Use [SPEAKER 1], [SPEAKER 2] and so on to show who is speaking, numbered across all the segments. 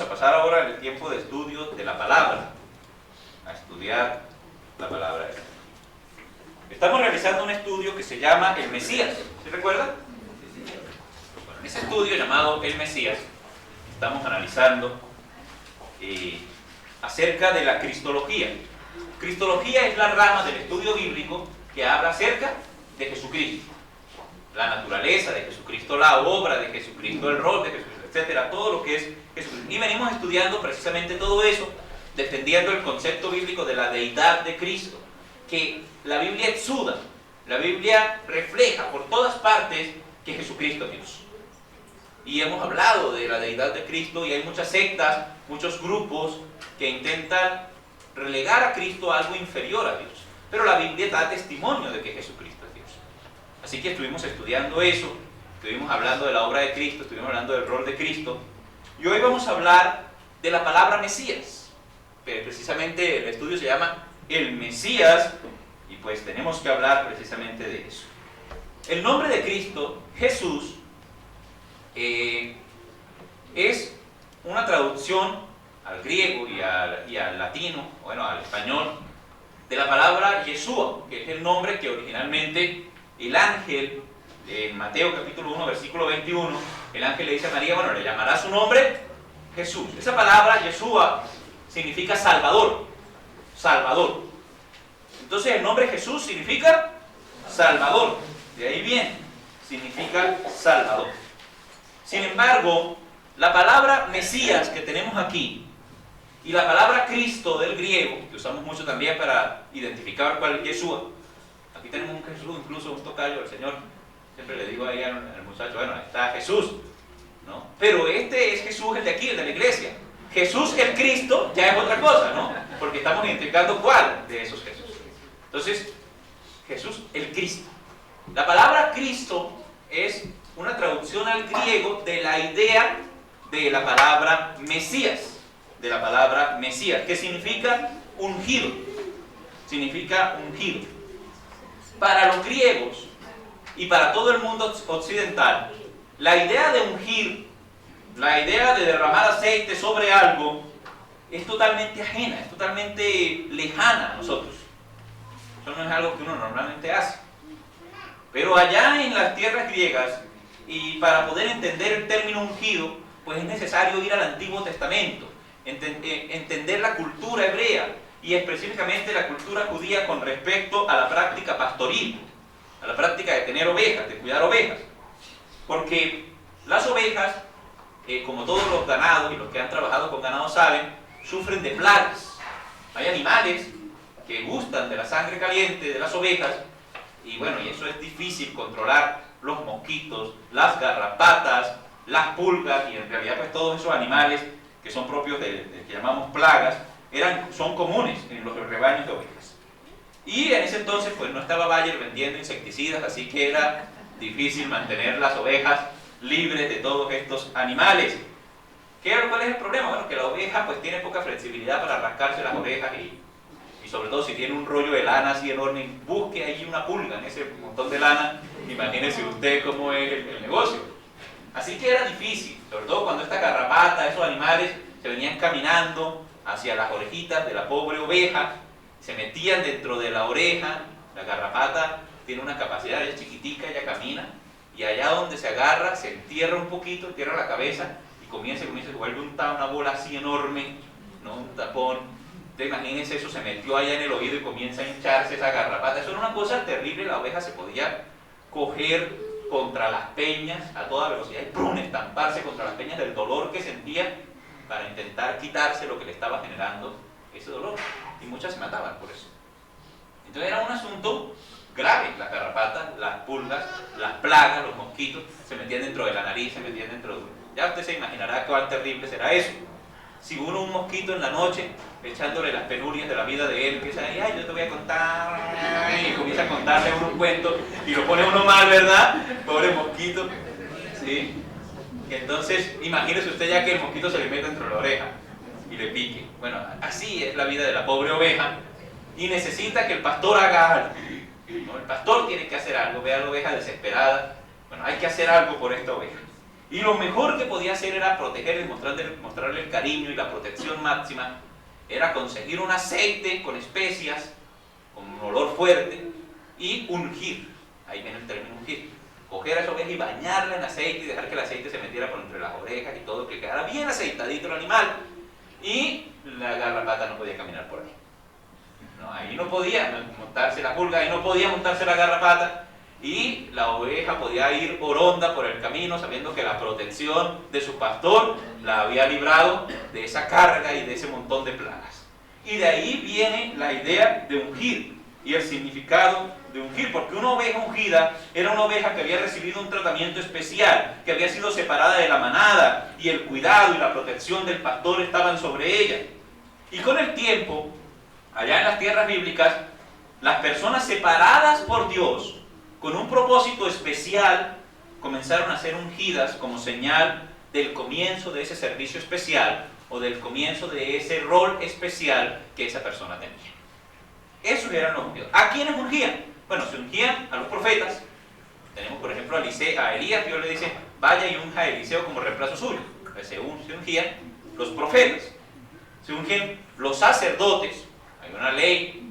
[SPEAKER 1] a pasar ahora el tiempo de estudio de la palabra, a estudiar la palabra. Estamos realizando un estudio que se llama El Mesías, ¿se recuerdan? Bueno, en ese estudio llamado El Mesías, estamos analizando acerca de la cristología. Cristología es la rama del estudio bíblico que habla acerca de Jesucristo. La naturaleza de Jesucristo, la obra de Jesucristo, el rol de Jesucristo, etcétera, todo lo que es Jesucristo. Y venimos estudiando precisamente todo eso, defendiendo el concepto bíblico de la deidad de Cristo, que la Biblia exuda, la Biblia refleja por todas partes que Jesucristo es Dios. Y hemos hablado de la deidad de Cristo y hay muchas sectas, muchos grupos que intentan relegar a Cristo a algo inferior a Dios. Pero la Biblia da testimonio de que Jesucristo es Dios. Así que estuvimos estudiando eso, estuvimos hablando de la obra de Cristo, estuvimos hablando del rol de Cristo. Y hoy vamos a hablar de la palabra Mesías. Pero precisamente el estudio se llama El Mesías y pues tenemos que hablar precisamente de eso. El nombre de Cristo, Jesús, es una traducción al griego y al latino, bueno, al español, de la palabra Yeshua, que es el nombre que originalmente el ángel, en Mateo capítulo 1, versículo 21, el ángel le dice a María, bueno, le llamará su nombre Jesús. Esa palabra Yeshua significa Salvador, Salvador. Entonces el nombre Jesús significa Salvador, de ahí viene, significa Salvador. Sin embargo, la palabra Mesías que tenemos aquí y la palabra Cristo del griego, que usamos mucho también para identificar cuál es Yeshua, aquí tenemos un Jesús, incluso un tocayo del Señor, siempre le digo ahí al muchacho, bueno, está Jesús, ¿no? Pero este es Jesús, el de aquí, el de la iglesia. Jesús el Cristo ya es otra cosa, ¿no? Porque estamos identificando cuál de esos Jesús. Entonces, Jesús el Cristo. La palabra Cristo es una traducción al griego de la idea de la palabra Mesías, que significa ungido, significa ungido. Para los griegos y para todo el mundo occidental, la idea de ungir, la idea de derramar aceite sobre algo, es totalmente ajena, es totalmente lejana a nosotros. Eso no es algo que uno normalmente hace. Pero allá en las tierras griegas, y para poder entender el término ungido, pues es necesario ir al Antiguo Testamento, entender la cultura hebrea y específicamente la cultura judía con respecto a la práctica pastoril, a la práctica de tener ovejas, de cuidar ovejas. Porque las ovejas, como todos los ganados y los que han trabajado con ganado saben, sufren de plagas. Hay animales que gustan de la sangre caliente de las ovejas y bueno, y eso es difícil controlar, los mosquitos, las garrapatas, las pulgas y en realidad pues todos esos animales que son propios de que llamamos plagas, son comunes en los rebaños de ovejas. Y en ese entonces pues no estaba Bayer vendiendo insecticidas, así que era difícil mantener las ovejas libres de todos estos animales. ¿Cuál es el problema? Bueno, que la oveja pues tiene poca flexibilidad para rascarse las orejas y sobre todo si tiene un rollo de lana así enorme, busque ahí una pulga en ese montón de lana, imagínese usted cómo es el negocio. Así que era difícil, sobre todo cuando estas garrapatas, esos animales, se venían caminando hacia las orejitas de la pobre oveja, se metían dentro de la oreja, la garrapata tiene una capacidad, ella es chiquitica, ella camina, y allá donde se agarra, se entierra un poquito, entierra la cabeza, y comienza, se vuelve una bola así enorme, ¿no? Un tapón. Entonces, imagínense, eso se metió allá en el oído y comienza a hincharse esa garrapata. Eso era una cosa terrible, la oveja se podía coger contra las peñas a toda velocidad y ¡prum!, estamparse contra las peñas del dolor que sentía para intentar quitarse lo que le estaba generando ese dolor. Y muchas se mataban por eso. Entonces era un asunto grave, las garrapatas, las pulgas, las plagas, los mosquitos, se metían dentro de la nariz, se metían dentro de... Ya usted se imaginará cuán terrible será eso. Si uno un mosquito en la noche, echándole las penurias de la vida de él, empieza ahí, ay, yo te voy a contar, y comienza a contarle uno un cuento, y lo pone uno mal, ¿verdad? Pobre mosquito, ¿sí? Entonces, imagínese usted ya que el mosquito se le mete dentro de la oreja y le pique. Bueno, así es la vida de la pobre oveja, y necesita que el pastor haga algo, ¿no? El pastor tiene que hacer algo, ve a la oveja desesperada, bueno, hay que hacer algo por esta oveja. Y lo mejor que podía hacer era protegerle, mostrarle el cariño y la protección máxima, era conseguir un aceite con especias, con un olor fuerte, y ungir. Ahí viene el término ungir. Coger a esa oveja y bañarla en aceite y dejar que el aceite se metiera por entre las orejas y todo, que quedara bien aceitadito el animal. Y la garrapata no podía caminar por ahí. No, ahí no podía montarse la pulga, ahí no podía montarse la garrapata. Y la oveja podía ir oronda por el camino, sabiendo que la protección de su pastor la había librado de esa carga y de ese montón de plagas. Y de ahí viene la idea de ungir y el significado de ungir, porque una oveja ungida era una oveja que había recibido un tratamiento especial, que había sido separada de la manada, y el cuidado y la protección del pastor estaban sobre ella. Y con el tiempo, allá en las tierras bíblicas, las personas separadas por Dios, con un propósito especial, comenzaron a ser ungidas como señal del comienzo de ese servicio especial o del comienzo de ese rol especial que esa persona tenía. Esos eran los ungidos. ¿A quiénes ungían? Bueno, se ungían a los profetas. Tenemos, por ejemplo, a Elías, Dios le dice, vaya y unja a Eliseo como reemplazo suyo. Entonces, se ungían los profetas. Se ungían los sacerdotes. Hay una ley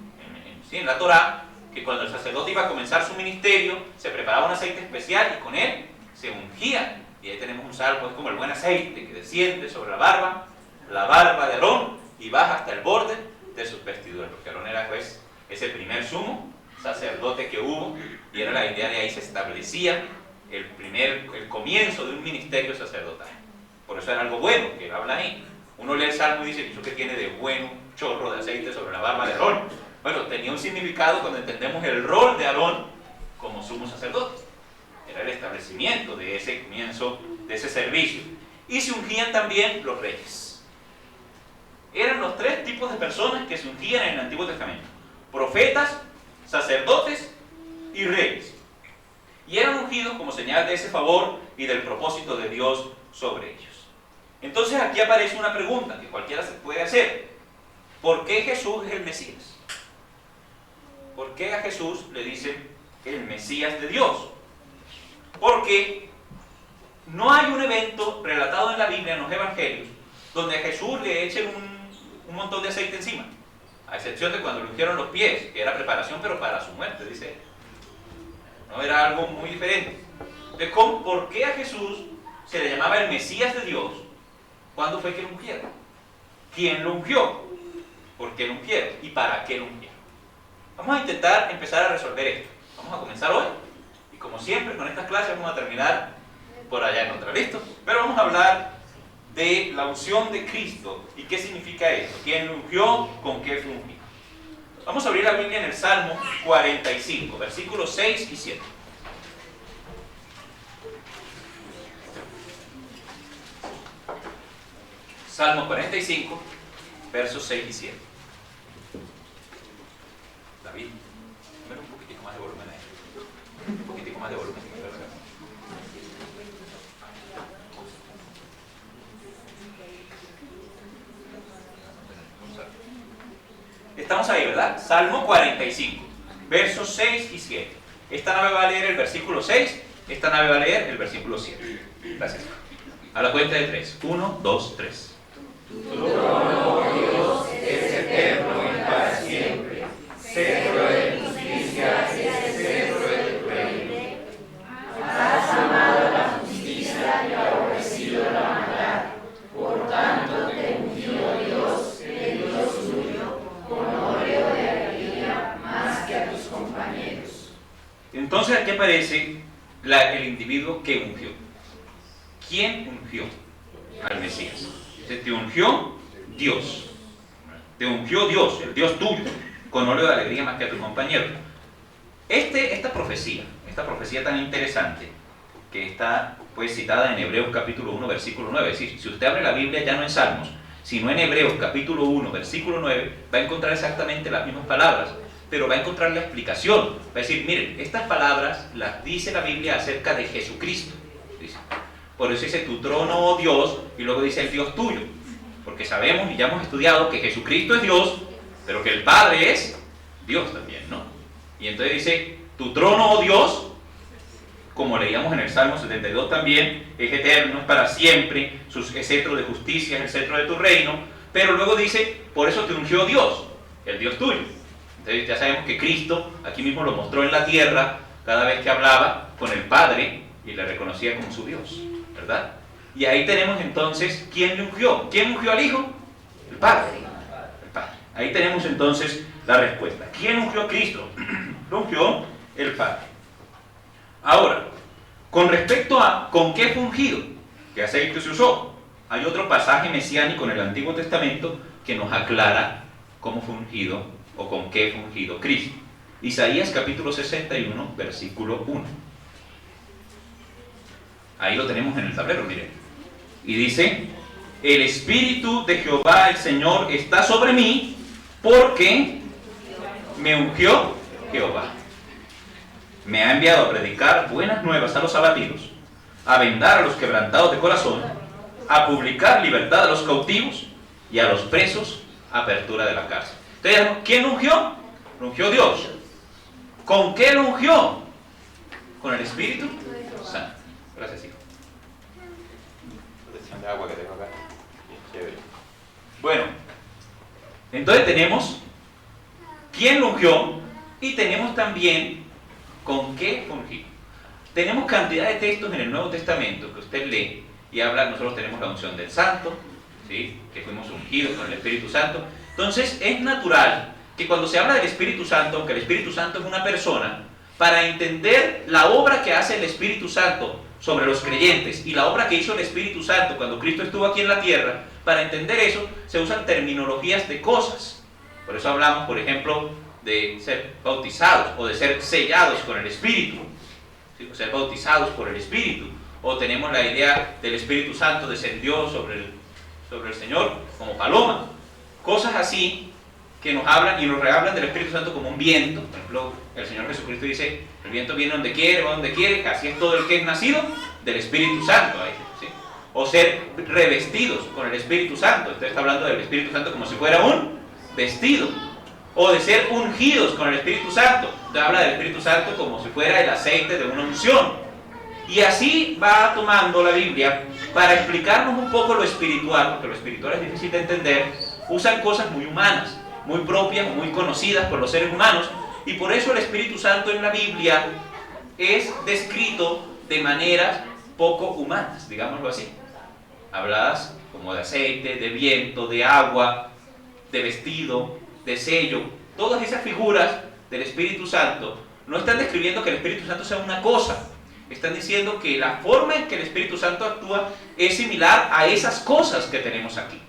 [SPEAKER 1] en la Torá, que cuando el sacerdote iba a comenzar su ministerio, se preparaba un aceite especial y con él se ungía. Y ahí tenemos un salmo, es como el buen aceite que desciende sobre la barba de Aarón y baja hasta el borde de sus vestiduras, porque Aarón era pues ese primer sumo sacerdote que hubo, y era la idea de ahí se establecía el comienzo de un ministerio sacerdotal. Por eso era algo bueno que él habla ahí. Uno lee el salmo y dice, ¿eso qué tiene de bueno un chorro de aceite sobre la barba de Aarón? Bueno, tenía un significado cuando entendemos el rol de Aarón como sumo sacerdote. Era el establecimiento de ese comienzo, de ese servicio. Y se ungían también los reyes. Eran los tres tipos de personas que se ungían en el Antiguo Testamento: profetas, sacerdotes y reyes. Y eran ungidos como señal de ese favor y del propósito de Dios sobre ellos. Entonces aquí aparece una pregunta que cualquiera se puede hacer. ¿Por qué Jesús es el Mesías? ¿Por qué a Jesús le dicen el Mesías de Dios? Porque no hay un evento relatado en la Biblia, en los Evangelios, donde a Jesús le echen un montón de aceite encima, a excepción de cuando le ungieron los pies, que era preparación pero para su muerte, dice él. No era algo muy diferente. Entonces, ¿por qué a Jesús se le llamaba el Mesías de Dios? ¿Cuándo fue que lo ungieron? ¿Quién lo ungió? ¿Por qué lo ungieron? ¿Y para qué lo ungieron? Vamos a intentar empezar a resolver esto. Vamos a comenzar hoy. Y como siempre, con estas clases vamos a terminar por allá en otra. ¿Listo? Pero vamos a hablar de la unción de Cristo y qué significa esto. ¿Quién lo ungió? ¿Con qué fue ungido? Vamos a abrir la Biblia en el Salmo 45, versículos 6 y 7. Salmo 45, versos 6 y 7. David, dame un poquitico más de volumen ahí. Un poquitico más de volumen. Estamos ahí, ¿verdad? Salmo 45, versos 6 y 7. Esta nave va a leer el versículo 6, esta nave va a leer el versículo 7. Gracias. A la cuenta de 3. 1, 2, 3.
[SPEAKER 2] Tu trono, oh Dios, es eterno y para siempre. Cetro de justicia es el cetro de tu reino. Has amado la justicia y aborrecido la maldad. Por tanto te ungió Dios, el Dios tuyo, con óleo de alegría más que a tus compañeros.
[SPEAKER 1] Entonces aquí aparece el individuo que ungió. ¿Quién ungió al Mesías? Te ungió Dios. Te ungió Dios, el Dios tuyo, con óleo de alegría más que a tus compañeros. Esta profecía tan interesante, que está pues citada en Hebreos capítulo 1, versículo 9. Es decir, si usted abre la Biblia ya no en Salmos, sino en Hebreos capítulo 1, versículo 9, va a encontrar exactamente las mismas palabras, pero va a encontrar la explicación. Va a decir, miren, estas palabras las dice la Biblia acerca de Jesucristo. Dice. Por eso dice tu trono, oh Dios, y luego dice el Dios tuyo. Porque sabemos y ya hemos estudiado que Jesucristo es Dios, pero que el Padre es Dios también, ¿no? Y entonces dice, tu trono, oh Dios, como leíamos en el Salmo 72 también, es eterno, es para siempre, el cetro de justicia es el cetro de tu reino, pero luego dice, por eso te ungió Dios, el Dios tuyo. Entonces ya sabemos que Cristo aquí mismo lo mostró en la tierra cada vez que hablaba con el Padre y le reconocía como su Dios, ¿verdad? Y ahí tenemos entonces, ¿quién le ungió? ¿Quién ungió al Hijo? El Padre. El Padre. Ahí tenemos entonces la respuesta. ¿Quién ungió a Cristo? Lo ungió el Padre. Ahora, con respecto a con qué fue ungido, qué aceite se usó, hay otro pasaje mesiánico en el Antiguo Testamento que nos aclara cómo fue ungido o con qué fue ungido Cristo. Isaías capítulo 61, versículo 1. Ahí lo tenemos en el tablero, miren. Y dice, el Espíritu de Jehová el Señor está sobre mí, porque me ungió Jehová. Me ha enviado a predicar buenas nuevas a los abatidos, a vendar a los quebrantados de corazón, a publicar libertad a los cautivos y a los presos apertura de la cárcel. Entonces, ¿quién lo ungió? Lo ungió Dios. ¿Con qué lo ungió? Con el Espíritu Santo. Gracias, hijo. Protección de agua que tengo acá. Chévere. Bueno, entonces tenemos quién lo ungió y tenemos también con qué fue ungido. Tenemos cantidad de textos en el Nuevo Testamento que usted lee y habla, nosotros tenemos la unción del Santo, ¿sí? Que fuimos ungidos con el Espíritu Santo. Entonces es natural que cuando se habla del Espíritu Santo, aunque el Espíritu Santo es una persona, para entender la obra que hace el Espíritu Santo sobre los creyentes y la obra que hizo el Espíritu Santo cuando Cristo estuvo aquí en la tierra, para entender eso se usan terminologías de cosas. Por eso hablamos, por ejemplo, de ser bautizados o de ser sellados con el Espíritu, ¿sí? O ser bautizados por el Espíritu. O tenemos la idea del Espíritu Santo descendió sobre el Señor como paloma. Cosas así que nos hablan y nos rehablan del Espíritu Santo como un viento. Por ejemplo, el Señor Jesucristo dice, el viento viene donde quiere, va donde quiere. Así es todo el que es nacido del Espíritu Santo, ¿sí? O ser revestidos con el Espíritu Santo. Entonces está hablando del Espíritu Santo como si fuera un vestido. O de ser ungidos con el Espíritu Santo. Entonces habla del Espíritu Santo como si fuera el aceite de una unción. Y así va tomando la Biblia para explicarnos un poco lo espiritual, porque lo espiritual es difícil de entender. Usan cosas muy humanas, muy propias, muy conocidas por los seres humanos, y por eso el Espíritu Santo en la Biblia es descrito de maneras poco humanas, digámoslo así. Habladas como de aceite, de viento, de agua, de vestido, de sello. Todas esas figuras del Espíritu Santo no están describiendo que el Espíritu Santo sea una cosa. Están diciendo que la forma en que el Espíritu Santo actúa es similar a esas cosas que tenemos aquí.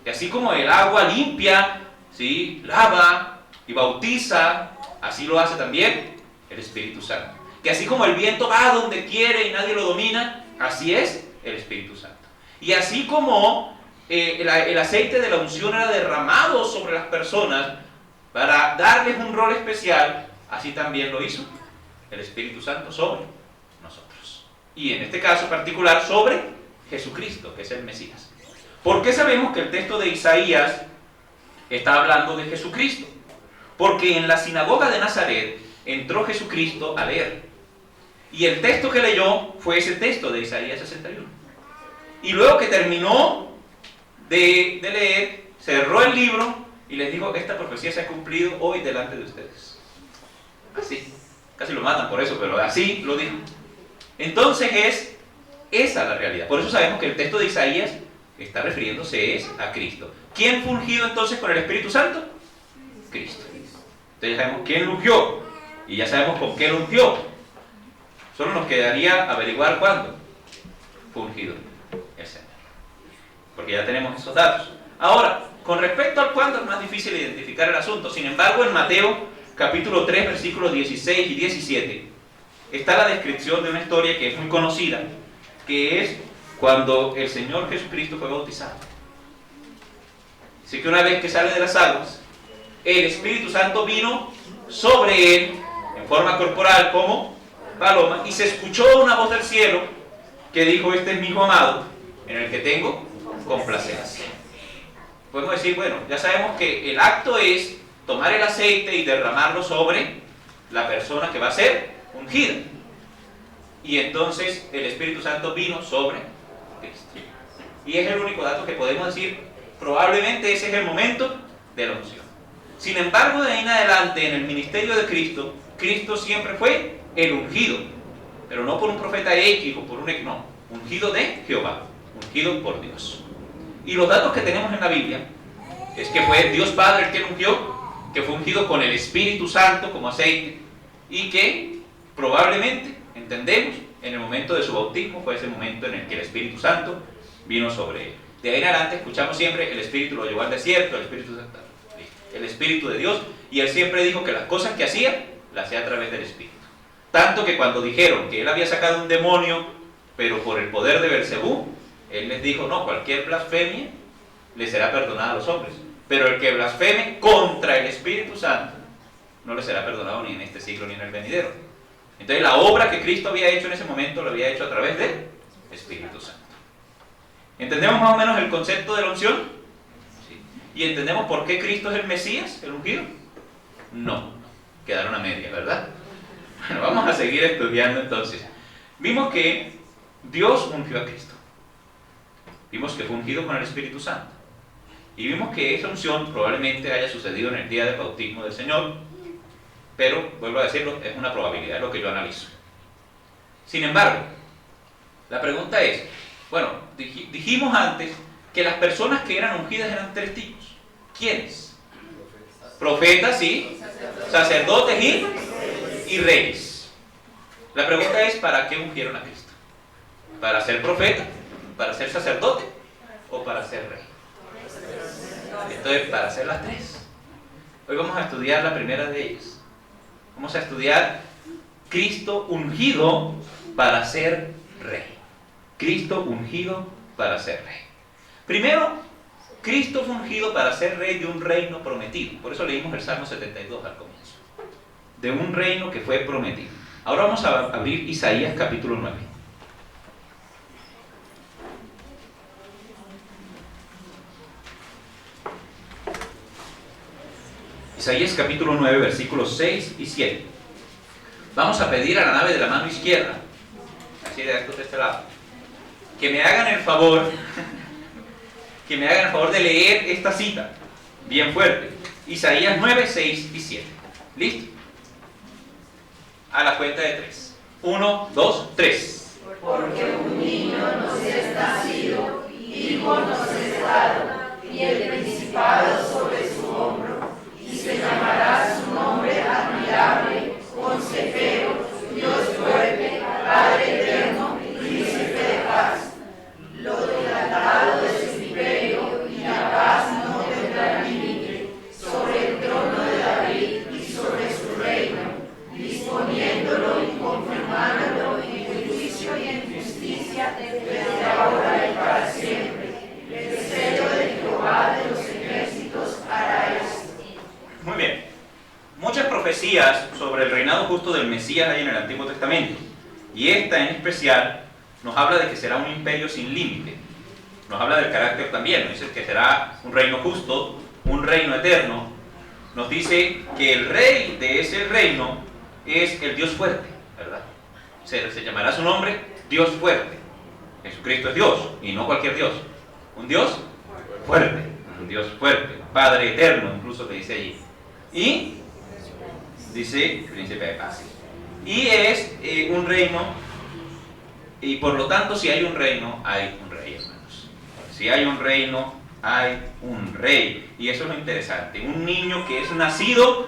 [SPEAKER 1] Y así como el agua limpia, ¿sí?, lava y bautiza, así lo hace también el Espíritu Santo. Que así como el viento va donde quiere y nadie lo domina, así es el Espíritu Santo. Y así como el aceite de la unción era derramado sobre las personas para darles un rol especial, así también lo hizo el Espíritu Santo sobre nosotros. Y en este caso particular sobre Jesucristo, que es el Mesías. ¿Por qué sabemos que el texto de Isaías está hablando de Jesucristo? Porque en la sinagoga de Nazaret entró Jesucristo a leer. Y el texto que leyó fue ese texto de Isaías 61. Y luego que terminó de leer, cerró el libro y les dijo, esta profecía se ha cumplido hoy delante de ustedes. Así. Casi lo matan por eso, pero así lo dijo. Entonces esa la realidad. Por eso sabemos que el texto de Isaías está refiriéndose a Cristo. ¿Quién fue ungido entonces con el Espíritu Santo? Cristo. Entonces ya sabemos quién lo ungió y ya sabemos con qué lo ungió. Solo nos quedaría averiguar cuándo fue ungido el Señor, porque ya tenemos esos datos. Ahora, con respecto al cuándo es más difícil identificar el asunto. Sin embargo, en Mateo capítulo 3, versículos 16 y 17 está la descripción de una historia que es muy conocida, que es cuando el Señor Jesucristo fue bautizado. Así que una vez que sale de las aguas, el Espíritu Santo vino sobre él en forma corporal como paloma, y se escuchó una voz del cielo que dijo, este es mi hijo amado, en el que tengo complacencia. Podemos decir, bueno, ya sabemos que el acto es tomar el aceite y derramarlo sobre la persona que va a ser ungida. y entonces el Espíritu Santo vino sobre Cristo. Y es el único dato que podemos decir, probablemente ese es el momento de la unción. Sin embargo, de ahí en adelante, en el ministerio de Cristo, Cristo siempre fue el ungido, pero no por un profeta X o por un X, no, ungido de Jehová, ungido por Dios. Y los datos que tenemos en la Biblia es que fue Dios Padre el que lo ungió, que fue ungido con el Espíritu Santo como aceite, y que probablemente, entendemos, en el momento de su bautismo fue ese momento en el que el Espíritu Santo vino sobre él. De ahí en adelante escuchamos siempre el Espíritu lo llevó al desierto, el Espíritu de Dios, y él siempre dijo que las cosas que hacía, las hacía a través del Espíritu. Tanto que cuando dijeron que él había sacado un demonio, pero por el poder de Belcebú, él les dijo, no, cualquier blasfemia le será perdonada a los hombres, pero el que blasfeme contra el Espíritu Santo no le será perdonado ni en este siglo ni en el venidero. Entonces la obra que Cristo había hecho en ese momento lo había hecho a través del Espíritu Santo. ¿Entendemos más o menos el concepto de la unción? Sí. ¿Y entendemos por qué Cristo es el Mesías, el ungido? No, quedaron a media, ¿verdad? Bueno, vamos a seguir estudiando entonces. Vimos que Dios ungió a Cristo. Vimos que fue ungido con el Espíritu Santo. Y vimos que esa unción probablemente haya sucedido en el día del bautismo del Señor, pero, vuelvo a decirlo, es una probabilidad, es lo que yo analizo. Sin embargo, la pregunta es, bueno, dijimos antes que las personas que eran ungidas eran tres tipos. ¿Quiénes? Profetas, sí, sacerdotes y reyes. La pregunta es, ¿para qué ungieron a Cristo? ¿Para ser profeta? ¿Para ser sacerdote? ¿O para ser rey? Entonces, para hacer las tres. Hoy vamos a estudiar la primera de ellas. Vamos a estudiar Cristo ungido para ser rey. Cristo ungido para ser rey. Primero, Cristo fue ungido para ser rey de un reino prometido. Por eso leímos el Salmo 72 al comienzo. De un reino que fue prometido. Ahora vamos a abrir Isaías capítulo 9. Isaías capítulo 9, versículos 6 y 7. Vamos a pedir a la nave de la mano izquierda, así de este lado, que me hagan el favor de leer esta cita, bien fuerte. Isaías 9, 6 y 7. ¿Listo? A la cuenta de 3. 1, 2, 3.
[SPEAKER 2] Porque un niño nos es nacido, hijo nos es dado, y el principado sobre su hombro. Y se llamará su nombre admirable, consejero, Dios fuerte, Padre eterno, príncipe de paz. Lo dilatado de su imperio y la paz no tendrá límite sobre el trono de David y sobre su reino, disponiéndolo y confirmándolo en juicio y en justicia desde ahora y para siempre. El celo de Jehová de los ejércitos hará esto.
[SPEAKER 1] Muy bien. Muchas profecías sobre el reinado justo del Mesías hay en el Antiguo Testamento. Y esta en especial nos habla de que será un imperio sin límite. Nos habla del carácter también. Nos dice que será un reino justo, un reino eterno. Nos dice que el rey de ese reino es el Dios fuerte, ¿verdad? Se llamará su nombre Dios fuerte. Jesucristo es Dios y no cualquier Dios. Un Dios fuerte. Un Dios fuerte. Padre eterno, incluso que dice allí. Y dice príncipe de paz. Y es un reino, y por lo tanto, si hay un reino, hay un rey, hermanos. Si hay un reino, hay un rey. Y eso es lo interesante. Un niño que es nacido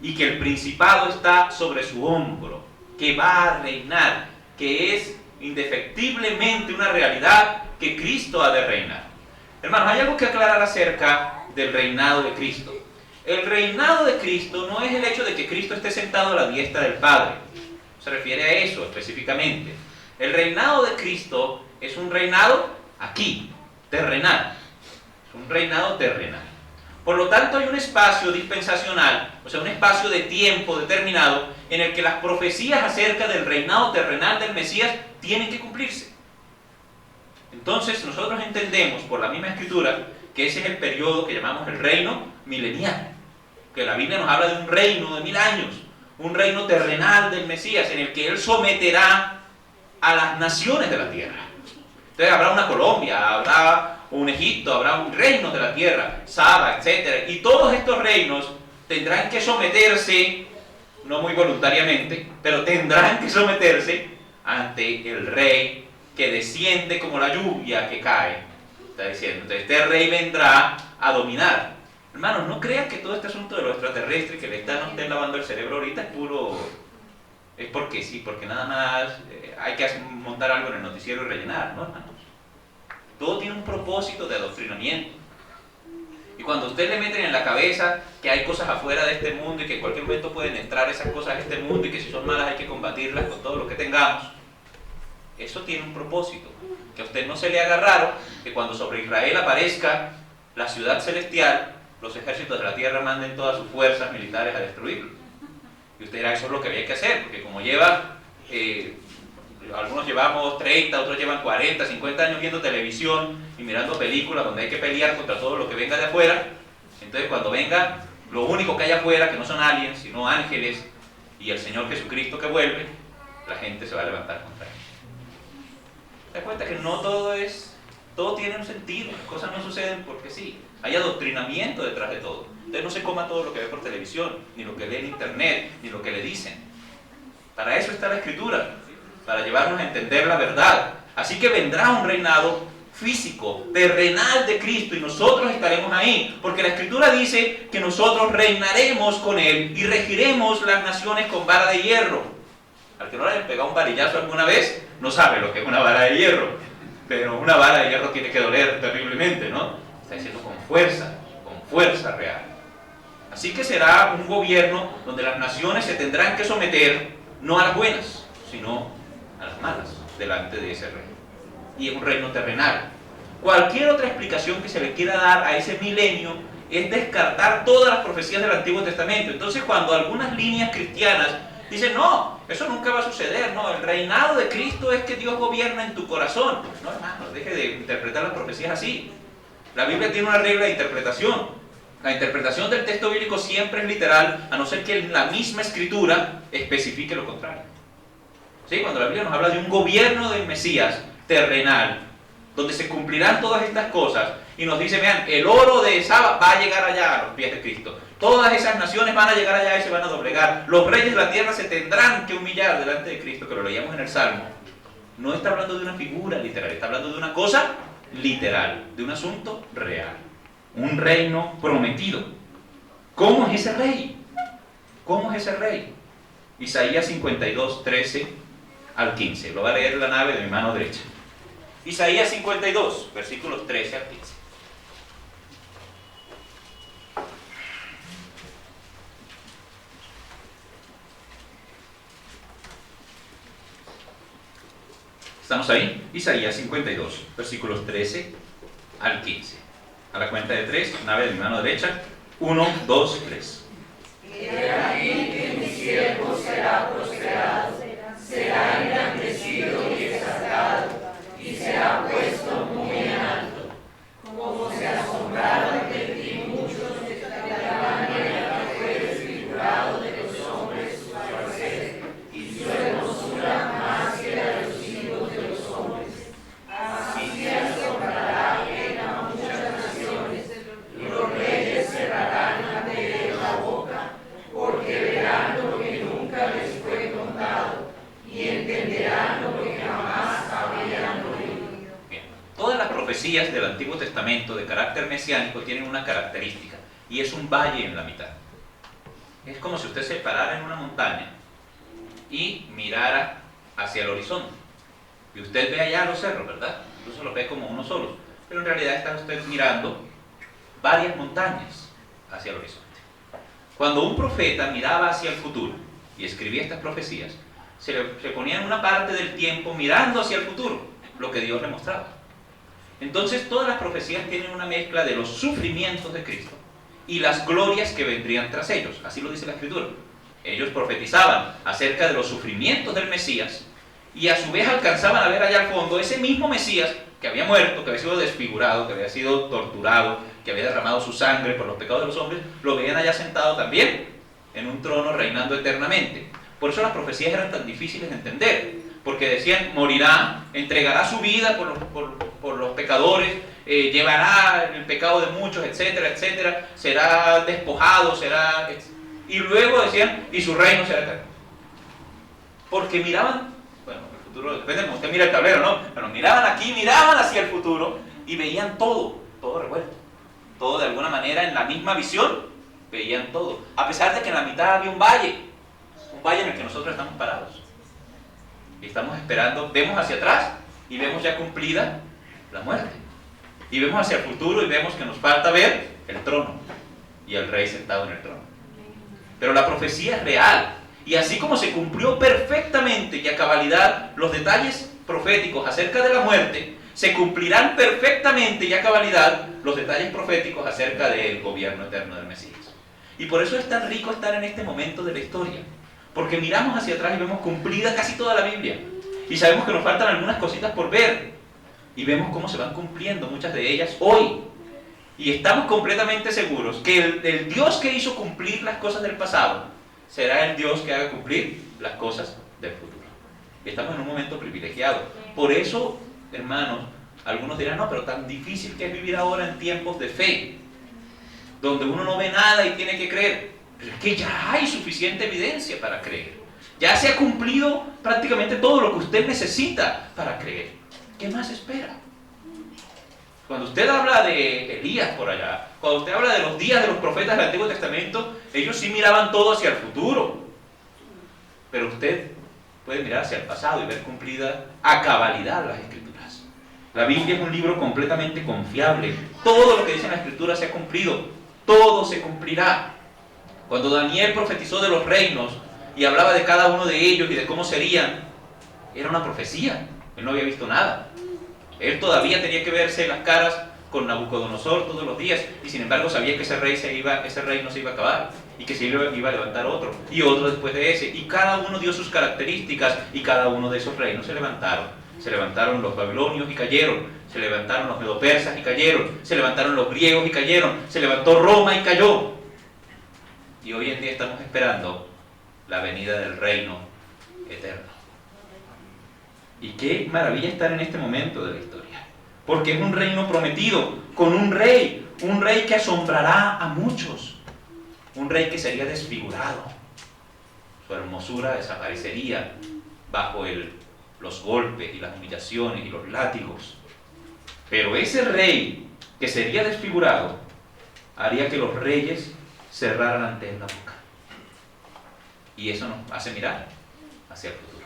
[SPEAKER 1] y que el principado está sobre su hombro, que va a reinar, que es indefectiblemente una realidad que Cristo ha de reinar. Hermanos, hay algo que aclarar acerca del reinado de Cristo. El reinado de Cristo no es el hecho de que Cristo esté sentado a la diestra del Padre. No se refiere a eso específicamente. El reinado de Cristo es un reinado aquí, terrenal. Es un reinado terrenal. Por lo tanto, hay un espacio dispensacional, o sea, un espacio de tiempo determinado en el que las profecías acerca del reinado terrenal del Mesías tienen que cumplirse. Entonces, nosotros entendemos por la misma Escritura que ese es el periodo que llamamos el reino milenial. Que la Biblia nos habla de un reino de 1000 años, un reino terrenal del Mesías, en el que Él someterá a las naciones de la tierra. Entonces habrá una Colombia, habrá un Egipto, habrá un reino de la tierra, Saba, etc. Y todos estos reinos tendrán que someterse, no muy voluntariamente, pero tendrán que someterse ante el rey que desciende como la lluvia que cae. Está diciendo, entonces este rey vendrá a dominar. Hermanos, no crean que todo este asunto de los extraterrestres que le están a usted lavando el cerebro ahorita es puro... Es porque sí, porque nada más hay que montar algo en el noticiero y rellenar, ¿no, hermanos? Todo tiene un propósito de adoctrinamiento. Y cuando usted le meten en la cabeza que hay cosas afuera de este mundo y que en cualquier momento pueden entrar esas cosas a este mundo y que si son malas hay que combatirlas con todo lo que tengamos, eso tiene un propósito. Que a usted no se le haga raro que cuando sobre Israel aparezca la ciudad celestial, los ejércitos de la tierra manden todas sus fuerzas militares a destruirlo. Y usted dirá, eso es lo que había que hacer, porque como algunos llevamos 30, otros llevan 40, 50 años viendo televisión y mirando películas donde hay que pelear contra todo lo que venga de afuera. Entonces cuando venga lo único que hay afuera, que no son aliens, sino ángeles, y el Señor Jesucristo que vuelve, la gente se va a levantar contra él. ¿Te das cuenta que no todo tiene un sentido? Las cosas no suceden porque sí. Hay adoctrinamiento detrás de todo. Usted no se coma todo lo que ve por televisión, ni lo que lee en internet, ni lo que le dicen. Para eso está la Escritura, para llevarnos a entender la verdad. Así que vendrá un reinado físico, terrenal de Cristo, y nosotros estaremos ahí, porque la Escritura dice que nosotros reinaremos con Él y regiremos las naciones con vara de hierro. Al que no le hayan pegado un varillazo alguna vez, no sabe lo que es una vara de hierro, pero una vara de hierro tiene que doler terriblemente, ¿no? Está diciendo con fuerza real. Así que será un gobierno donde las naciones se tendrán que someter no a las buenas, sino a las malas, delante de ese rey. Y es un reino terrenal. Cualquier otra explicación que se le quiera dar a ese milenio es descartar todas las profecías del Antiguo Testamento. Entonces, cuando algunas líneas cristianas dicen, no, eso nunca va a suceder, no, el reinado de Cristo es que Dios gobierna en tu corazón. No, hermano, deje de interpretar las profecías así. La Biblia tiene una regla de interpretación. La interpretación del texto bíblico siempre es literal, a no ser que la misma Escritura especifique lo contrario. ¿Sí? Cuando la Biblia nos habla de un gobierno del Mesías terrenal, donde se cumplirán todas estas cosas, y nos dice, vean, el oro de Saba va a llegar allá a los pies de Cristo. Todas esas naciones van a llegar allá y se van a doblegar. Los reyes de la tierra se tendrán que humillar delante de Cristo, que lo leíamos en el Salmo. No está hablando de una figura literal, está hablando de una cosa literal, de un asunto real. Un reino prometido. ¿Cómo es ese rey? ¿Cómo es ese rey? Isaías 52, 13 al 15. Lo va a leer la nave de mi mano derecha. Isaías 52, versículos 13 al 15. ¿Estamos ahí? Isaías 52, versículos 13 al 15. A la cuenta de 3, nave de mi mano derecha. 1, 2, 3.
[SPEAKER 2] He aquí que mi siervo será prosperado, será engrandecido y exaltado, y será puesto muy en alto. Como se asombraron de ti muchos, de la manera que fue desfigurado de los hombres su parecer, y su hermosura más que la de los hijos de los hombres. Así se asombrará él a muchas naciones, y los reyes cerrarán ante él la boca, porque verán lo que nunca les fue contado, y entenderán lo que jamás habían oído.
[SPEAKER 1] Bien. Todas las profecías del Antiguo Testamento de carácter mesiánico tienen una característica, y es un valle en la mitad. Es como si usted se parara en una montaña y mirara hacia el horizonte. Y usted ve allá los cerros, ¿verdad? Incluso los ve como uno solo. Pero en realidad está usted mirando varias montañas hacia el horizonte. Cuando un profeta miraba hacia el futuro y escribía estas profecías, se ponía en una parte del tiempo mirando hacia el futuro, lo que Dios le mostraba. Entonces todas las profecías tienen una mezcla de los sufrimientos de Cristo y las glorias que vendrían tras ellos. Así lo dice la Escritura. Ellos profetizaban acerca de los sufrimientos del Mesías y a su vez alcanzaban a ver allá al fondo ese mismo Mesías que había muerto, que había sido desfigurado, que había sido torturado, que había derramado su sangre por los pecados de los hombres. Lo veían allá sentado también en un trono reinando eternamente. Por eso las profecías eran tan difíciles de entender, porque decían, morirá, entregará su vida por los pecadores, llevará el pecado de muchos, etcétera, etcétera, será despojado, y luego decían, y su reino será eterno. Porque miraban, bueno, el futuro, depende de cómo usted mira el tablero, ¿no? Pero miraban aquí, miraban hacia el futuro y veían todo revuelto. Todo de alguna manera en la misma visión, veían todo. A pesar de que en la mitad había un valle en el que nosotros estamos parados. Y estamos esperando, vemos hacia atrás y vemos ya cumplida la muerte. Y vemos hacia el futuro y vemos que nos falta ver el trono y el rey sentado en el trono. Pero la profecía es real. Y así como se cumplió perfectamente y a cabalidad los detalles proféticos acerca de la muerte, se cumplirán perfectamente y a cabalidad los detalles proféticos acerca del gobierno eterno del Mesías. Y por eso es tan rico estar en este momento de la historia. Porque miramos hacia atrás y vemos cumplida casi toda la Biblia. Y sabemos que nos faltan algunas cositas por ver. Y vemos cómo se van cumpliendo muchas de ellas hoy. Y estamos completamente seguros que el Dios que hizo cumplir las cosas del pasado será el Dios que haga cumplir las cosas del futuro. Y estamos en un momento privilegiado. Por eso, hermanos, algunos dirán, no, pero tan difícil que es vivir ahora en tiempos de fe, donde uno no ve nada y tiene que creer. Pero es que ya hay suficiente evidencia para creer. Ya se ha cumplido prácticamente todo lo que usted necesita para creer. ¿Qué más espera? Cuando usted habla de Elías por allá, cuando usted habla de los días de los profetas del Antiguo Testamento, ellos sí miraban todo hacia el futuro. Pero usted puede mirar hacia el pasado y ver cumplida a cabalidad las Escrituras. La Biblia es un libro completamente confiable. Todo lo que dice en la Escritura se ha cumplido. Todo se cumplirá. Cuando Daniel profetizó de los reinos y hablaba de cada uno de ellos y de cómo serían, era una profecía. Él no había visto nada. Él todavía tenía que verse las caras con Nabucodonosor todos los días, y sin embargo sabía que ese reino se iba a acabar, y que se iba a levantar otro, y otro después de ese, y cada uno dio sus características, y cada uno de esos reinos se levantaron. Se levantaron los babilonios y cayeron, se levantaron los medopersas y cayeron, se levantaron los griegos y cayeron, se levantó Roma y cayó. Y hoy en día estamos esperando la venida del reino eterno. Y qué maravilla estar en este momento de la historia, porque es un reino prometido, con un rey que asombrará a muchos, un rey que sería desfigurado, su hermosura desaparecería bajo los golpes y las humillaciones y los látigos. Pero ese rey que sería desfigurado haría que los reyes cerraran ante él la boca, y eso nos hace mirar hacia el futuro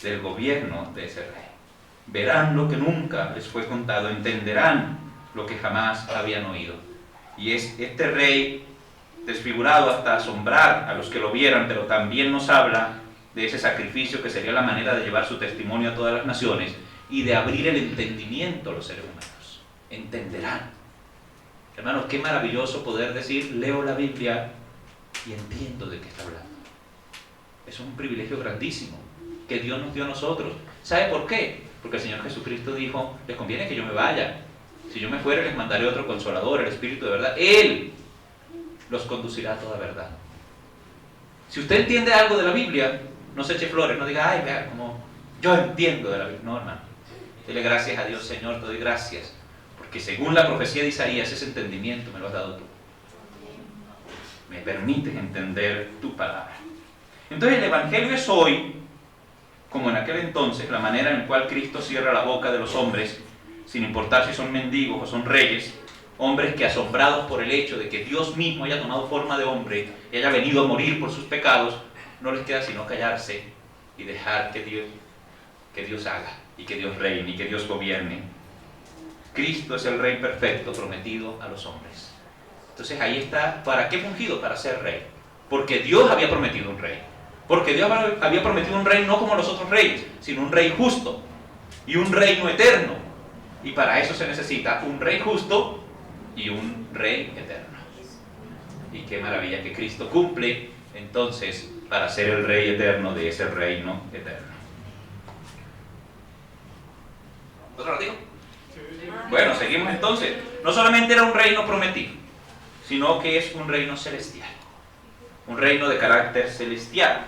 [SPEAKER 1] del gobierno de ese rey. Verán lo que nunca les fue contado, entenderán lo que jamás habían oído. Y es este rey desfigurado hasta asombrar a los que lo vieran, pero también nos habla de ese sacrificio que sería la manera de llevar su testimonio a todas las naciones y de abrir el entendimiento a los seres humanos. Entenderán. Hermanos, qué maravilloso poder decir, leo la Biblia y entiendo de qué está hablando. Es un privilegio grandísimo que Dios nos dio a nosotros. ¿Sabe por qué? Porque el Señor Jesucristo dijo, les conviene que yo me vaya. Si yo me fuera, les mandaré otro consolador, el Espíritu de verdad. Él los conducirá a toda verdad. Si usted entiende algo de la Biblia, no se eche flores, no diga, ay, vea, como yo entiendo de la Biblia. No, hermano. Dele gracias a Dios, Señor, te doy gracias. Porque según la profecía de Isaías, ese entendimiento me lo has dado tú. Me permites entender tu palabra. Entonces el Evangelio es hoy, como en aquel entonces, la manera en la cual Cristo cierra la boca de los hombres, sin importar si son mendigos o son reyes, hombres que, asombrados por el hecho de que Dios mismo haya tomado forma de hombre y haya venido a morir por sus pecados, no les queda sino callarse y dejar que Dios haga, y que Dios reine, y que Dios gobierne. Cristo es el Rey perfecto prometido a los hombres. Entonces ahí está, ¿para qué fungido? Para ser Rey. Porque Dios había prometido un Rey. Porque Dios había prometido un rey no como los otros reyes, sino un rey justo y un reino eterno. Y para eso se necesita un rey justo y un rey eterno. Y qué maravilla que Cristo cumple entonces para ser el rey eterno de ese reino eterno. ¿Otro ratito? Bueno, seguimos entonces. No solamente era un reino prometido, sino que es un reino celestial. Un reino de carácter celestial.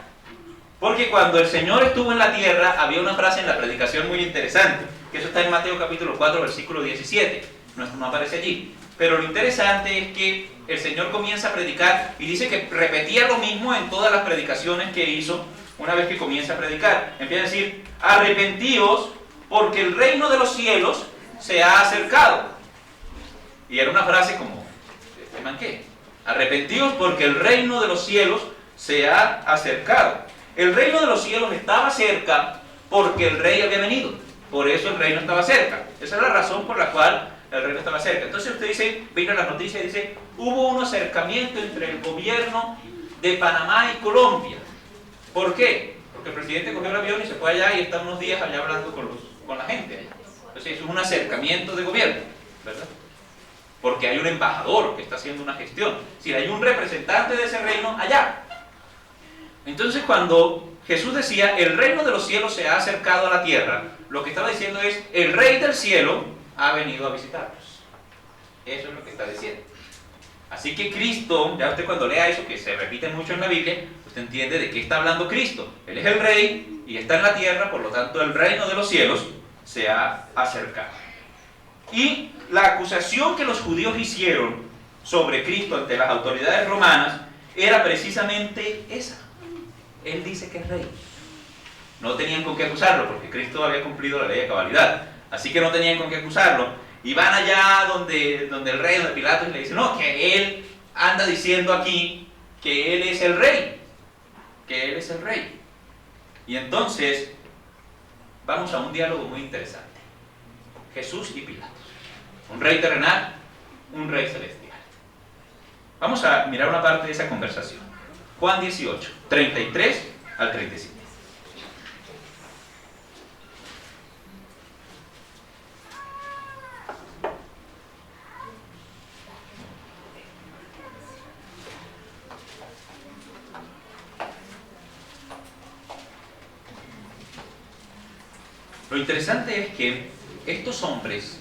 [SPEAKER 1] Porque cuando el Señor estuvo en la tierra, había una frase en la predicación muy interesante, que eso está en Mateo capítulo 4, versículo 17, no aparece allí. Pero lo interesante es que el Señor comienza a predicar y dice que repetía lo mismo en todas las predicaciones que hizo una vez que comienza a predicar. Empieza a decir, arrepentíos porque el reino de los cielos se ha acercado. Y era una frase como, ¿te manqué? Arrepentíos porque el reino de los cielos se ha acercado. El reino de los cielos estaba cerca porque el rey había venido. Por eso el reino estaba cerca. Esa es la razón por la cual el reino estaba cerca. Entonces usted dice, vino las noticias y dice, hubo un acercamiento entre el gobierno de Panamá y Colombia. ¿Por qué? Porque el presidente cogió el avión y se fue allá y está unos días allá hablando con la gente allá. Entonces eso es un acercamiento de gobierno, ¿verdad? Porque hay un embajador que está haciendo una gestión. Si hay un representante de ese reino allá. Entonces cuando Jesús decía, el reino de los cielos se ha acercado a la tierra, lo que estaba diciendo es, el rey del cielo ha venido a visitarnos. Eso es lo que está diciendo. Así que Cristo, ya usted cuando lea eso, que se repite mucho en la Biblia, usted entiende de qué está hablando Cristo. Él es el rey y está en la tierra, por lo tanto el reino de los cielos se ha acercado. Y la acusación que los judíos hicieron sobre Cristo ante las autoridades romanas era precisamente esa. Él dice que es rey. No tenían con qué acusarlo, porque Cristo había cumplido la ley de cabalidad. Así que no tenían con qué acusarlo. Y van allá donde el rey, donde Pilatos, y le dicen, no, que él anda diciendo aquí que él es el rey. Que él es el rey. Y entonces, vamos a un diálogo muy interesante. Jesús y Pilatos. Un rey terrenal, un rey celestial. Vamos a mirar una parte de esa conversación. Juan 18, 33 al 37. Lo interesante es que estos hombres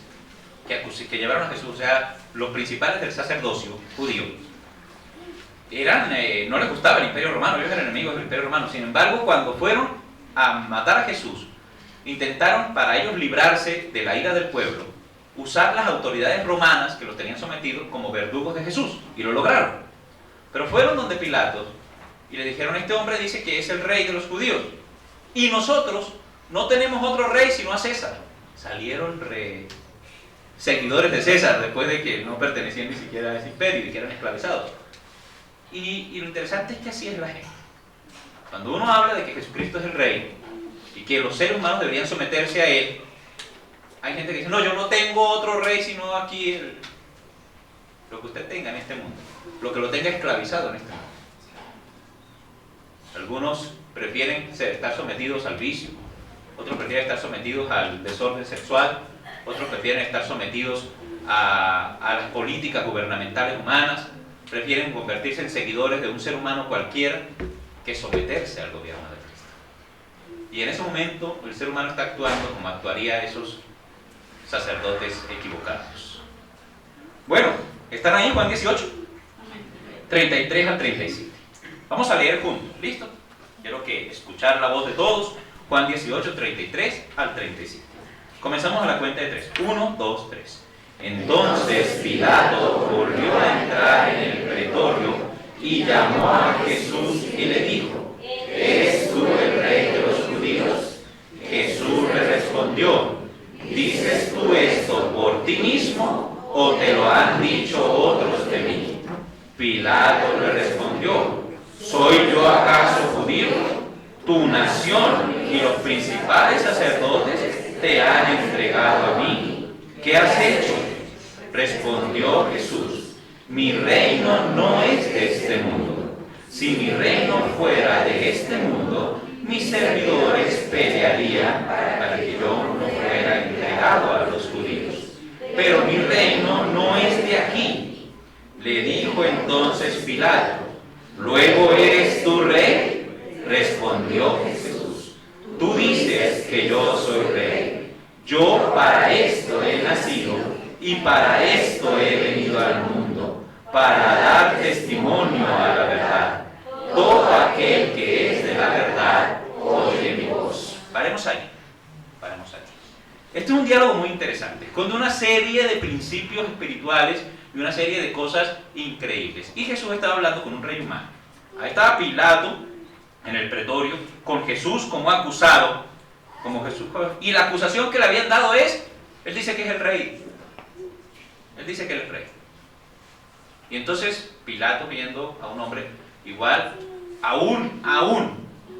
[SPEAKER 1] que llevaron a Jesús, o sea, los principales del sacerdocio judío, no les gustaba el Imperio Romano, ellos eran enemigos del Imperio Romano. Sin embargo, cuando fueron a matar a Jesús, intentaron, para ellos librarse de la ira del pueblo, usar las autoridades romanas que los tenían sometidos como verdugos de Jesús, y lo lograron. Pero fueron donde Pilatos y le dijeron, este hombre dice que es el rey de los judíos, y nosotros no tenemos otro rey sino a César. Salieron seguidores de César después de que no pertenecían ni siquiera a ese imperio y que eran esclavizados. Y lo interesante es que así es la gente. Cuando uno habla de que Jesucristo es el rey y que los seres humanos deberían someterse a él, hay gente que dice, no, yo no tengo otro rey sino aquí lo que usted tenga en este mundo, lo que lo tenga esclavizado en este mundo. Algunos prefieren estar sometidos al vicio, otros prefieren estar sometidos al desorden sexual, otros prefieren estar sometidos a las políticas gubernamentales humanas, prefieren convertirse en seguidores de un ser humano cualquiera que someterse al gobierno de Cristo. Y en ese momento el ser humano está actuando como actuaría esos sacerdotes equivocados. Bueno, ¿están ahí Juan 18? 33 al 37. Vamos a leer juntos, ¿listo? Quiero escuchar la voz de todos. Juan 18, 33 al 37. Comenzamos a la cuenta de 3. 1, 2, 3. Entonces Pilato volvió a entrar en el pretorio y llamó a Jesús y le dijo, ¿eres tú el rey de los judíos? Jesús le respondió, ¿dices tú esto por ti mismo o te lo han dicho otros de mí? Pilato le respondió, ¿soy yo acaso judío? Tu nación y los principales sacerdotes te han entregado a mí. ¿Qué has hecho? Respondió Jesús, mi reino no es de este mundo. Si mi reino fuera de este mundo, mis servidores pelearían para que yo no fuera entregado a los judíos. Pero mi reino no es de aquí. Le dijo entonces Pilato, ¿luego eres tú rey? Respondió Jesús, tú dices que yo soy rey. Yo para esto he nacido y para esto he venido al mundo, para dar testimonio a la verdad. Todo aquel que es de la verdad Paremos ahí. Paremos ahí. Este es un diálogo muy interesante, con una serie de principios espirituales y una serie de cosas increíbles. Y Jesús estaba hablando con un rey humano. Ahí estaba Pilato en el pretorio, con Jesús como acusado, y la acusación que le habían dado es, él dice que es el rey. Él dice que él es rey. Y entonces Pilato, viendo a un hombre igual, aún,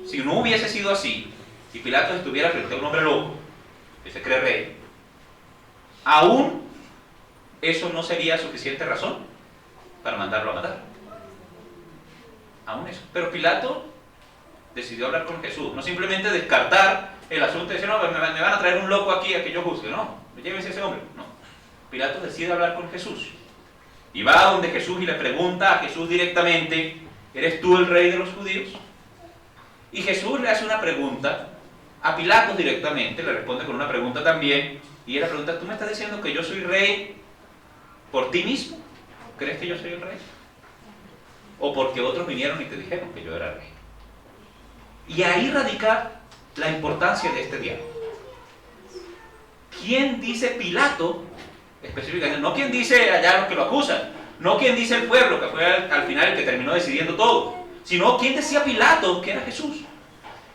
[SPEAKER 1] si no hubiese sido así, si Pilato estuviera frente a un hombre loco, que se cree rey, aún eso no sería suficiente razón para mandarlo a matar. Aún eso. Pero Pilato decidió hablar con Jesús, no simplemente descartar el asunto y decir, no, me van a traer un loco aquí a que yo juzgue. No, llévense a ese hombre. No. Pilato decide hablar con Jesús. Y va a donde Jesús y le pregunta a Jesús directamente, ¿eres tú el rey de los judíos? Y Jesús le hace una pregunta a Pilato directamente, le responde con una pregunta también, y él le pregunta, ¿tú me estás diciendo que yo soy rey por ti mismo? ¿Crees que yo soy el rey? ¿O porque otros vinieron y te dijeron que yo era rey? Y ahí radica la importancia de este diálogo. ¿Quién dice Pilato específicamente? No quien dice allá los que lo acusan, no quien dice el pueblo, que fue al final el que terminó decidiendo todo, sino quien decía Pilato que era Jesús.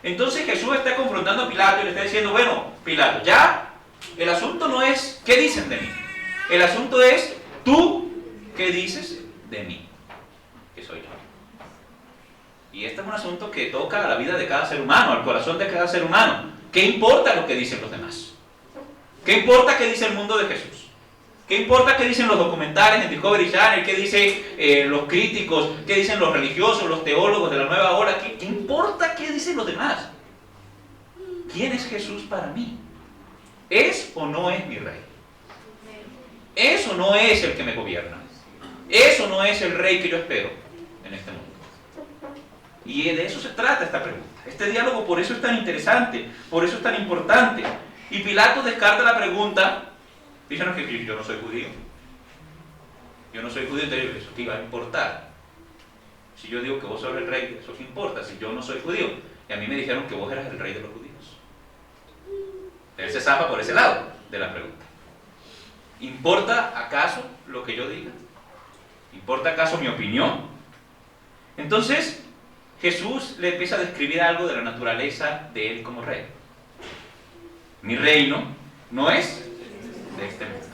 [SPEAKER 1] Entonces Jesús está confrontando a Pilato y le está diciendo, bueno, Pilato, ya el asunto no es qué dicen de mí, el asunto es tú qué dices de mí, que soy yo. Y este es un asunto que toca a la vida de cada ser humano, al corazón de cada ser humano. ¿Qué importa lo que dicen los demás? ¿Qué importa qué dice el mundo de Jesús? ¿Qué importa qué dicen los documentales en Discovery Channel? ¿Qué dicen los críticos? ¿Qué dicen los religiosos, los teólogos de la nueva ola? ¿Qué importa qué dicen los demás? ¿Quién es Jesús para mí? ¿Es o no es mi rey? ¿Es o no es el que me gobierna? ¿Es o no es el rey que yo espero en este mundo? Y de eso se trata esta pregunta. Este diálogo por eso es tan interesante, por eso es tan importante. Y Pilato descarta la pregunta, diciendo que yo no soy judío. Yo no soy judío, entonces eso qué iba a importar. Si yo digo que vos sos el rey, eso qué importa, si yo no soy judío. Y a mí me dijeron que vos eras el rey de los judíos. Él se zafa por ese lado de la pregunta. ¿Importa acaso lo que yo diga? ¿Importa acaso mi opinión? Entonces, Jesús le empieza a describir algo de la naturaleza de él como rey. Mi reino no es de este mundo.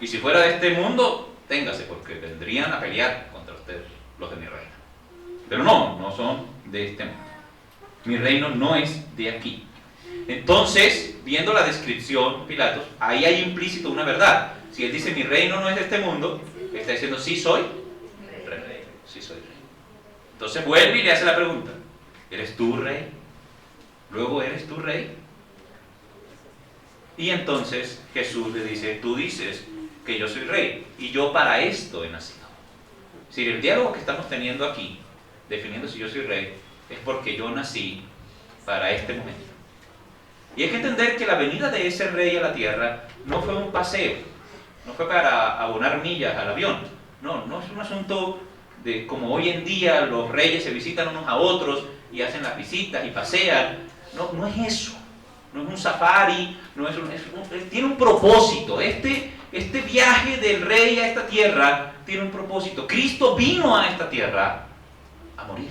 [SPEAKER 1] Y si fuera de este mundo, téngase, porque vendrían a pelear contra ustedes, los de mi reino. Pero no son de este mundo. Mi reino no es de aquí. Entonces, viendo la descripción, Pilatos, ahí hay implícito una verdad. Si él dice mi reino no es de este mundo, está diciendo sí soy rey. Sí soy rey. Entonces vuelve y le hace la pregunta, ¿eres tú rey? Luego, ¿eres tú rey? Y entonces Jesús le dice, tú dices que yo soy rey y yo para esto he nacido. Es decir, el diálogo que estamos teniendo aquí, definiendo si yo soy rey, es porque yo nací para este momento. Y hay que entender que la venida de ese rey a la tierra no fue un paseo, no fue para abonar millas al avión. No es un asunto de como hoy en día los reyes se visitan unos a otros y hacen las visitas y pasean. No es eso. No es un safari, tiene un propósito. Este viaje del rey a esta tierra tiene un propósito. Cristo vino a esta tierra a morir.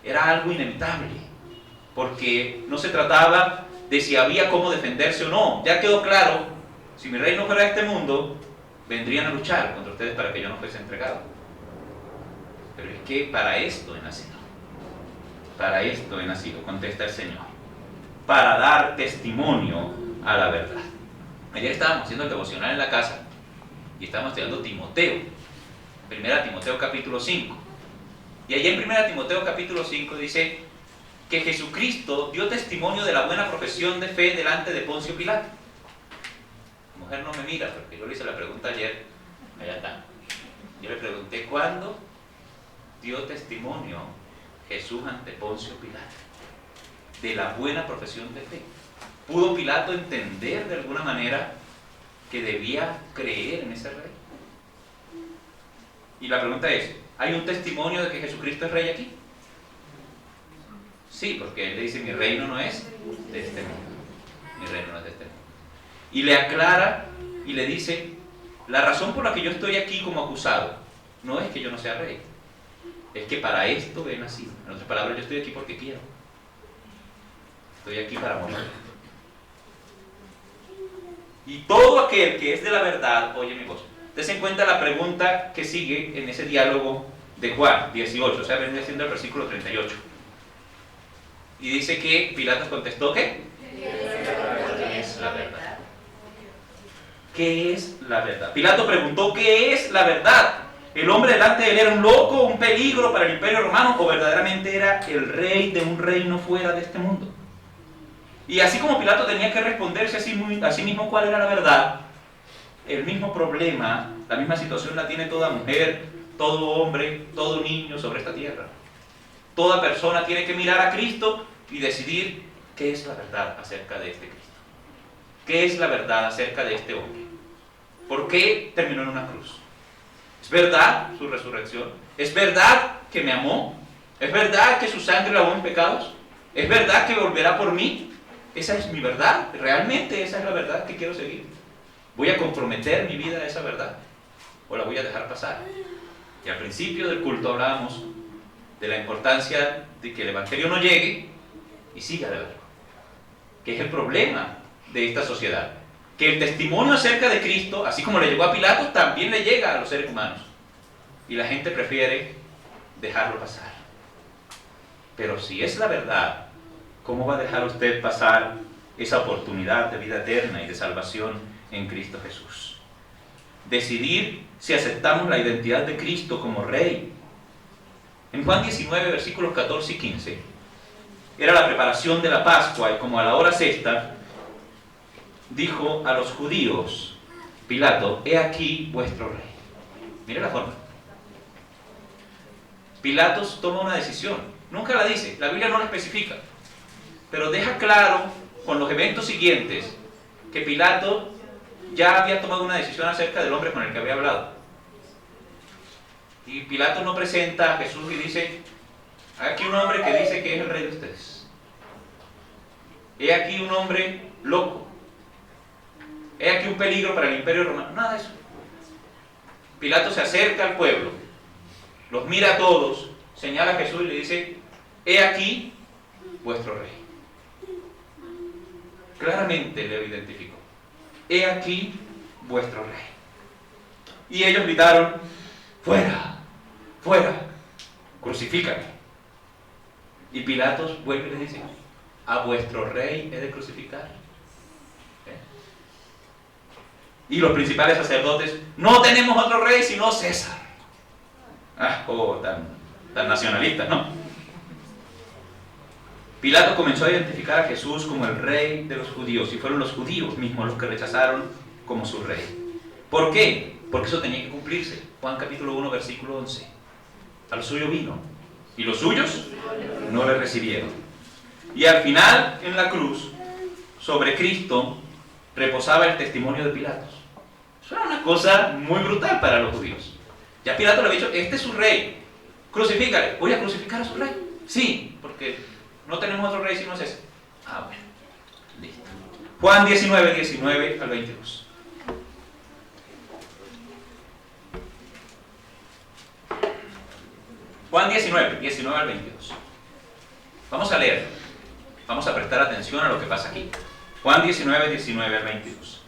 [SPEAKER 1] Era algo inevitable, porque no se trataba de si había cómo defenderse o no. Ya quedó claro, si mi rey no fuera de este mundo, vendrían a luchar contra ustedes para que yo no fuese entregado. Pero es que para esto he nacido. Para esto he nacido, contesta el Señor. Para dar testimonio a la verdad. Ayer estábamos haciendo el devocional en la casa y estábamos estudiando Timoteo, 1 Timoteo capítulo 5. Y allí en 1 Timoteo capítulo 5 dice que Jesucristo dio testimonio de la buena profesión de fe delante de Poncio Pilato. La mujer no me mira porque yo le hice la pregunta ayer, allá está. Yo le pregunté, ¿cuándo dio testimonio Jesús ante Poncio Pilato de la buena profesión de fe? ¿Pudo Pilato entender de alguna manera que debía creer en ese rey? Y la pregunta es, ¿hay un testimonio de que Jesucristo es rey aquí? Sí, porque él le dice, mi reino no es de este mundo. Mi reino no es de este mundo. Y le aclara y le dice, la razón por la que yo estoy aquí como acusado no es que yo no sea rey, es que para esto he nacido. En otras palabras, yo estoy aquí porque quiero. Estoy aquí para morir. Y todo aquel que es de la verdad oye mi voz. Tense en cuenta la pregunta que sigue en ese diálogo de Juan 18, o sea, viene siendo el versículo 38. Y dice que Pilatos contestó, ¿qué? ¿Qué es la verdad? ¿Qué es la verdad? Pilato preguntó, ¿qué es la verdad? ¿El hombre delante de él era un loco, un peligro para el imperio romano, o verdaderamente era el rey de un reino fuera de este mundo? Y así como Pilato tenía que responderse a sí mismo cuál era la verdad, el mismo problema, la misma situación la tiene toda mujer, todo hombre, todo niño sobre esta tierra. Toda persona tiene que mirar a Cristo y decidir qué es la verdad acerca de este Cristo. ¿Qué es la verdad acerca de este hombre? ¿Por qué terminó en una cruz? ¿Es verdad su resurrección? ¿Es verdad que me amó? ¿Es verdad que su sangre lavó mis pecados? ¿Es verdad que volverá por mí? Esa es mi verdad. Realmente esa es la verdad que quiero seguir. ¿Voy a comprometer mi vida a esa verdad? ¿O la voy a dejar pasar? Y al principio del culto hablábamos de la importancia de que el Evangelio no llegue y siga de largo. Que es el problema de esta sociedad. Que el testimonio acerca de Cristo, así como le llegó a Pilato, también le llega a los seres humanos. Y la gente prefiere dejarlo pasar. Pero si es la verdad, ¿cómo va a dejar usted pasar esa oportunidad de vida eterna y de salvación en Cristo Jesús? Decidir si aceptamos la identidad de Cristo como Rey. En Juan 19, versículos 14 y 15, era la preparación de la Pascua, y como a la hora sexta, dijo a los judíos, Pilato, he aquí vuestro rey. Mire la forma. Pilatos toma una decisión, nunca la dice, la Biblia no la especifica, pero deja claro con los eventos siguientes que Pilato ya había tomado una decisión acerca del hombre con el que había hablado. Y Pilato no presenta a Jesús y dice, hay aquí un hombre que dice que es el rey de ustedes. He aquí un hombre loco. He aquí un peligro para el imperio romano. Nada de eso. Pilato se acerca al pueblo, los mira a todos, señala a Jesús y le dice, he aquí vuestro rey. Claramente le identificó. He aquí vuestro rey. Y ellos gritaron, fuera, fuera, crucifícame. Y Pilatos vuelve y le dice, a vuestro rey he de crucificar. Y los principales sacerdotes, no tenemos otro rey sino César. Tan nacionalistas, ¿no? Pilato comenzó a identificar a Jesús como el rey de los judíos, y fueron los judíos mismos los que rechazaron como su rey. ¿Por qué? Porque eso tenía que cumplirse. Juan capítulo 1, versículo 11. A lo suyo vino, y los suyos no le recibieron. Y al final, en la cruz, sobre Cristo, reposaba el testimonio de Pilatos. Eso era una cosa muy brutal para los judíos. Ya Pilato le había dicho, este es su rey, crucifícale. ¿Voy a crucificar a su rey? Sí, porque no tenemos otro rey sino ese. Bueno, listo. Juan 19, 19 al 22. Juan 19, 19 al 22. Vamos a leer. Vamos a prestar atención a lo que pasa aquí. Juan 19, 19 al 22.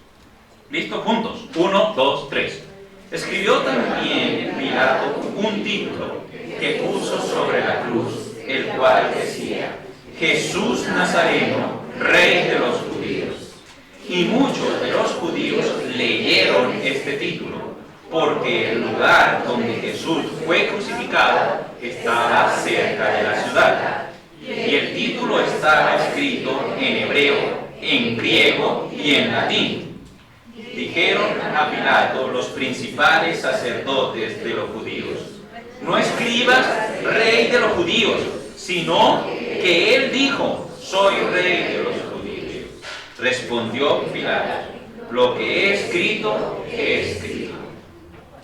[SPEAKER 1] ¿Listos? Juntos. 1, 2, 3. Escribió también Pilato un título que puso sobre la cruz, el cual decía, Jesús Nazareno, Rey de los judíos. Y muchos de los judíos leyeron este título, porque el lugar donde Jesús fue crucificado estaba cerca de la ciudad. Y el título estaba escrito en hebreo, en griego y en latín. Dijeron a Pilato los principales sacerdotes de los judíos, no escribas rey de los judíos, sino que él dijo, soy rey de los judíos. Respondió Pilato, lo que he escrito, he escrito.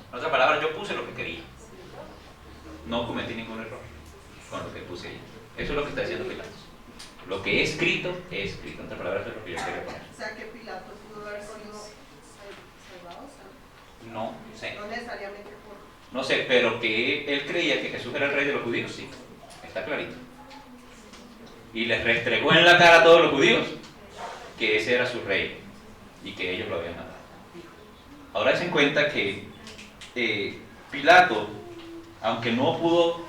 [SPEAKER 1] En otras palabras, yo puse lo que quería. No cometí ningún error con lo que puse ahí. Eso es lo que está diciendo Pilatos. Lo que es escrito, es escrito. En otras palabras, es lo que yo quería poner.
[SPEAKER 2] O sea, que Pilato pudo haber sido salvado, ¿sabes?
[SPEAKER 1] No sé.
[SPEAKER 2] No necesariamente por...
[SPEAKER 1] No sé, pero que él creía que Jesús era el rey de los judíos, sí. Está clarito. Y les restregó en la cara a todos los judíos que ese era su rey y que ellos lo habían matado. Ahora se en cuenta que Pilato, aunque no pudo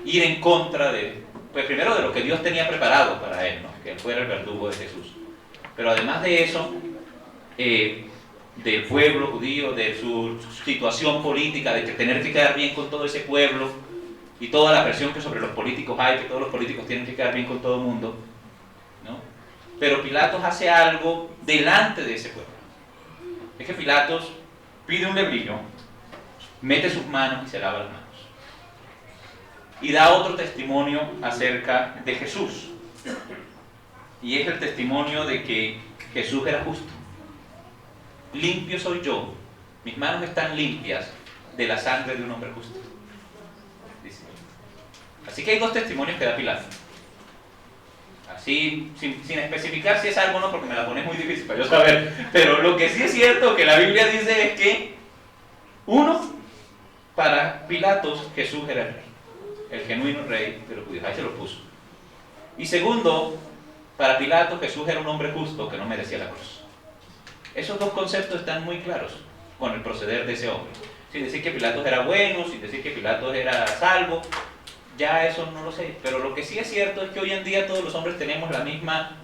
[SPEAKER 1] ir en contra de, pues primero de lo que Dios tenía preparado para él, ¿no? Que él fuera el verdugo de Jesús, pero además de eso, del pueblo judío, de su situación política, de que tener que quedar bien con todo ese pueblo y toda la presión que sobre los políticos hay, que todos los políticos tienen que quedar bien con todo el mundo, ¿no? Pero Pilatos hace algo delante de ese pueblo. Es que Pilatos pide un lebrillo, mete sus manos y se lava las manos. Y da otro testimonio acerca de Jesús. Y es el testimonio de que Jesús era justo. Limpio soy yo, mis manos están limpias de la sangre de un hombre justo. Dice. Así que hay dos testimonios que da Pilato. Así, sin especificar si es algo o no, porque me la pones muy difícil para yo saber. Pero lo que sí es cierto que la Biblia dice es que, uno, para Pilatos Jesús era el rey, el genuino rey de los judíos. Ahí se lo puso. Y segundo, para Pilatos Jesús era un hombre justo que no merecía la cruz. Esos dos conceptos están muy claros con el proceder de ese hombre. Sin decir que Pilatos era bueno, sin decir que Pilatos era salvo, ya eso no lo sé. Pero lo que sí es cierto es que hoy en día todos los hombres tenemos la misma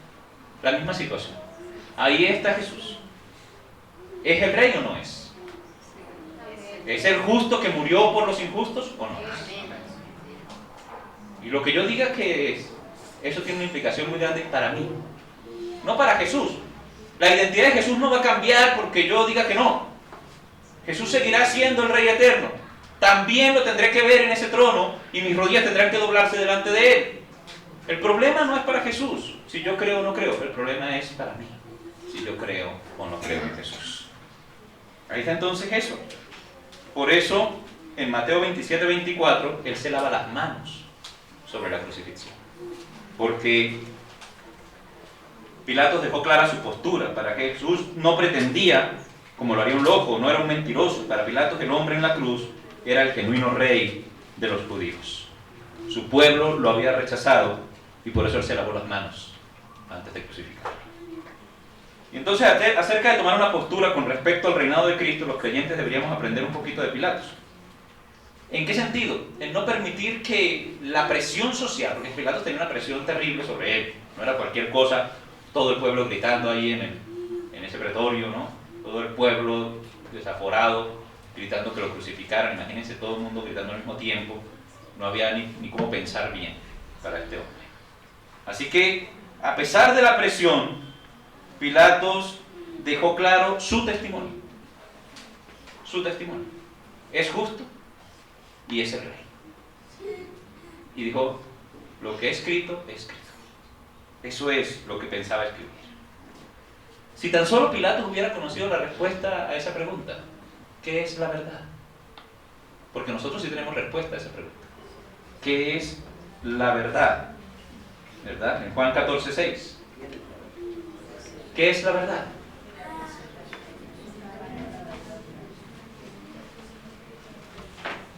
[SPEAKER 1] situación. Ahí está Jesús. ¿Es el rey o no es? ¿Es el justo que murió por los injustos o no es? Y lo que yo diga que es, eso tiene una implicación muy grande para mí, no para Jesús. La identidad de Jesús no va a cambiar porque yo diga que no. Jesús seguirá siendo el Rey eterno. También lo tendré que ver en ese trono y mis rodillas tendrán que doblarse delante de Él. El problema no es para Jesús, si yo creo o no creo. El problema es para mí, si yo creo o no creo en Jesús. Ahí está entonces eso. Por eso, en Mateo 27-24, Él se lava las manos sobre la crucifixión. Porque Pilatos dejó clara su postura. Para que Jesús no pretendía, como lo haría un loco, no era un mentiroso. Para Pilatos el hombre en la cruz era el genuino rey de los judíos. Su pueblo lo había rechazado y por eso él se lavó las manos antes de crucificarlo. Y entonces, acerca de tomar una postura con respecto al reinado de Cristo, los creyentes deberíamos aprender un poquito de Pilatos. ¿En qué sentido? En no permitir que la presión social, porque Pilatos tenía una presión terrible sobre él, no era cualquier cosa, todo el pueblo gritando ahí en ese pretorio, ¿no? Todo el pueblo desaforado, gritando que lo crucificaran. Imagínense todo el mundo gritando al mismo tiempo. No había ni cómo pensar bien para este hombre. Así que, a pesar de la presión, Pilatos dejó claro su testimonio. Su testimonio. Es justo y es el rey. Y dijo, lo que he escrito, he escrito. Eso es lo que pensaba escribir. Si tan solo Pilatos hubiera conocido la respuesta a esa pregunta, ¿qué es la verdad? Porque nosotros sí tenemos respuesta a esa pregunta. ¿Qué es la verdad? ¿Verdad? En Juan 14:6. ¿Qué es la verdad?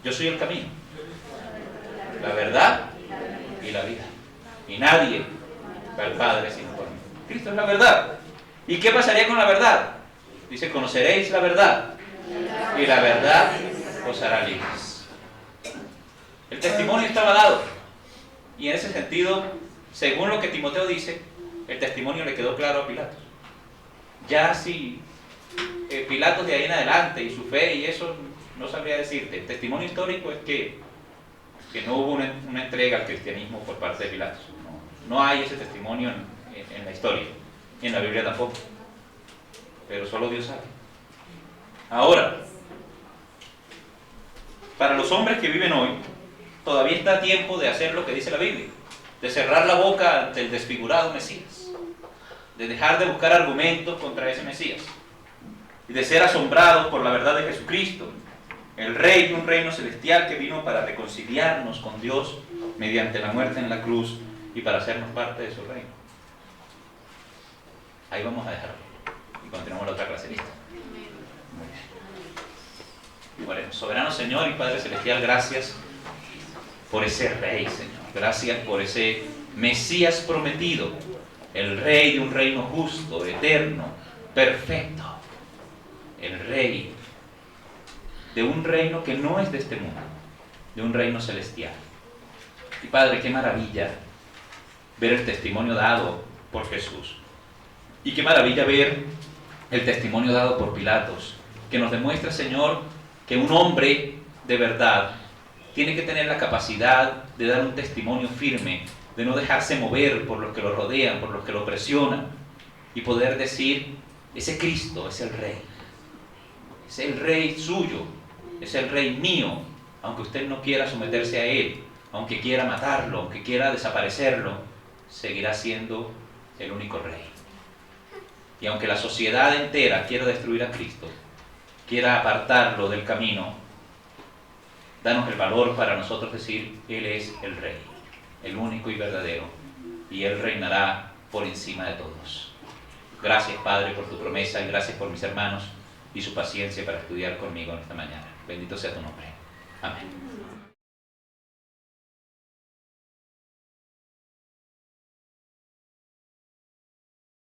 [SPEAKER 1] Yo soy el camino, la verdad y la vida. Y nadie va al Padre sino por mí. Cristo es la verdad. ¿Y qué pasaría con la verdad? Dice, conoceréis la verdad y la verdad os hará libres. El testimonio estaba dado. Y en ese sentido, según lo que Timoteo dice, el testimonio le quedó claro a Pilatos. Ya si Pilatos de ahí en adelante y su fe y eso, no sabría decirte. El testimonio histórico es que no hubo una entrega al cristianismo por parte de Pilatos. No hay ese testimonio en la historia, y en la Biblia tampoco. Pero solo Dios sabe. Ahora, para los hombres que viven hoy, todavía está a tiempo de hacer lo que dice la Biblia, de cerrar la boca ante el desfigurado Mesías, de dejar de buscar argumentos contra ese Mesías, y de ser asombrados por la verdad de Jesucristo, el Rey de un reino celestial que vino para reconciliarnos con Dios mediante la muerte en la cruz y para hacernos parte de su reino. Ahí vamos a dejarlo y continuamos la otra clase. ¿Listo? Muy bien. Oremos. Soberano Señor y Padre Celestial, gracias por ese Rey, Señor. Gracias por ese Mesías prometido, el Rey de un reino justo, eterno, perfecto. El Rey de un reino que no es de este mundo, de un reino celestial. Y Padre, qué maravilla ver el testimonio dado por Jesús. Y qué maravilla ver el testimonio dado por Pilatos, que nos demuestra, Señor, que un hombre de verdad tiene que tener la capacidad de dar un testimonio firme, de no dejarse mover por los que lo rodean, por los que lo presionan, y poder decir, ese Cristo es el Rey. Es el Rey suyo, es el Rey mío, aunque usted no quiera someterse a Él, aunque quiera matarlo, aunque quiera desaparecerlo, seguirá siendo el único Rey. Y aunque la sociedad entera quiera destruir a Cristo, quiera apartarlo del camino, danos el valor para nosotros decir, Él es el Rey, el único y verdadero, y Él reinará por encima de todos. Gracias, Padre, por tu promesa y gracias por mis hermanos y su paciencia para estudiar conmigo en esta mañana. Bendito sea tu nombre. Amén.